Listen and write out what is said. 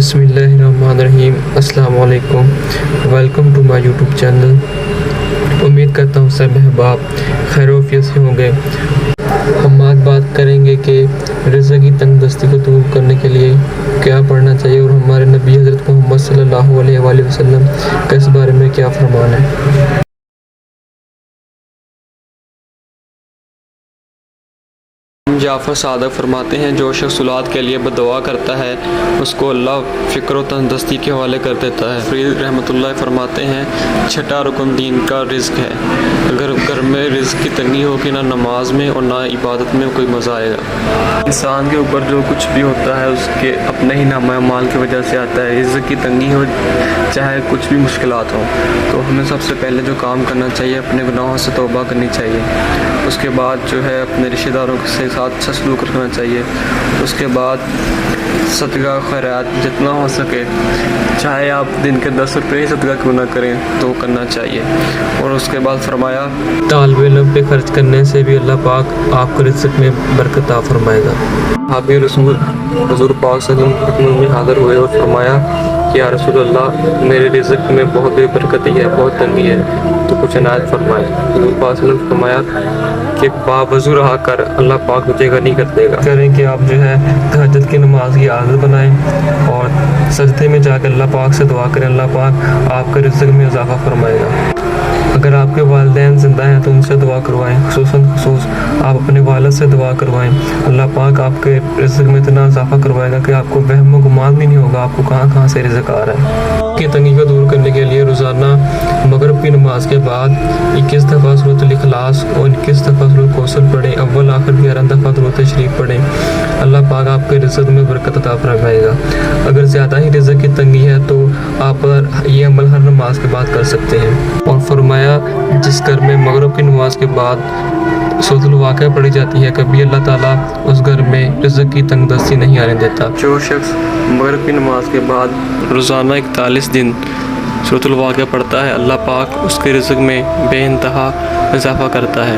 بسم اللہ الرحمن الرحیم۔ السلام علیکم، welcome to my YouTube channel. امید کرتا ہوں سب احباب خیر و عافیت سے ہوں گے۔ ہم آج بات کریں گے کہ رزق کی تنگ دستی کو دور کرنے کے لیے کیا پڑھنا چاہیے اور ہمارے نبی حضرت محمد صلی اللہ علیہ وآلہ وسلم کا اس بارے میں کیا فرمان ہے۔ جعفر صادق فرماتے ہیں، جو شخص اولاد کے لیے بدعا کرتا ہے اس کو اللہ فکر و تندرستی کے حوالے کر دیتا ہے۔ فرید رحمۃ اللہ فرماتے ہیں، چھٹا رکن دین کا رزق ہے۔ اگر گھر میں رزق کی تنگی ہوگی، نہ نماز میں اور نہ عبادت میں کوئی مزہ آئے گا۔ انسان کے اوپر جو کچھ بھی ہوتا ہے اس کے اپنے ہی نامہ اعمال کی وجہ سے آتا ہے۔ رزق کی تنگی ہو چاہے کچھ بھی مشکلات ہوں، تو ہمیں سب سے پہلے جو کام کرنا چاہیے، اپنے گناہوں سے توبہ کرنی چاہیے۔ اس کے بعد جو ہے اپنے رشتہ داروں کے ساتھ اچھا سلوک رکھنا چاہیے۔ اس کے بعد صدقہ خیرات جتنا ہو سکے، چاہے آپ دن کے 10 روپے ہی صدقہ کیوں نہ کریں تو کرنا چاہیے۔ اور اس کے بعد فرمایا، طالب علم پہ خرچ کرنے سے بھی اللہ پاک آپ کو رزق میں برکت عطا فرمائے گا۔ صحابی رسول حضور پاک صلی اللہ علیہ وسلم خدمت میں حاضر ہوئے اور فرمایا کہ یا رسول اللہ، میرے رزق میں بہت بے برکتی ہے، بہت تنگی ہے، تو کچھ عنایت فرمائے۔ حضور پاک صلی اللہ علیہ وسلم فرمایا کہ باوضو رہا کر، اللہ پاک تجھے غنی کر دے گا۔ کریں کہ آپ جو ہے تہجد کی نماز کی عادت بنائیں اور سجدے میں جا کے اللہ پاک سے دعا کریں، اللہ پاک آپ کے رزق میں اضافہ فرمائے گا۔ اگر آپ کے والدین زندہ ہیں تو ان سے دعا کروائیں، خصوص آپ اپنے والد سے دعا کروائیں۔ اللہ پاک آپ کے رزق میں اتنا اضافہ کروائے گا کہ آپ کو وہم و گمان بھی نہیں ہوگا آپ کو کہاں سے رزق آ رہا ہے۔ کی تنگی کو دور کرنے کے لیے روزانہ مغرب کی نماز کے بعد 21 دفعہ سورۃ الاخلاص اور 21 دفعہ سورۃ الکوثر پڑھیں۔ اول آخر 11 دفعہ درود شریف پڑھیں۔ اللہ پاک آپ کے رزق میں برکت عطا فرمائے گا۔ اگر زیادہ ہی رزق کی تنگی ہے تو آپ یہ عمل ہر نماز کے بعد کر سکتے ہیں۔ اور فرمایا، جس گھر میں مغرب کی نماز کے بعد سورۃ الواقعہ پڑھی جاتی ہے، کبھی اللہ تعالیٰ اس گھر میں رزق کی تنگ دستی نہیں آنے دیتا۔ جو شخص مغرب کی نماز کے بعد روزانہ 41 دن سورۃ الواقعہ پڑھتا ہے، اللہ پاک اس کے رزق میں بے انتہا اضافہ کرتا ہے۔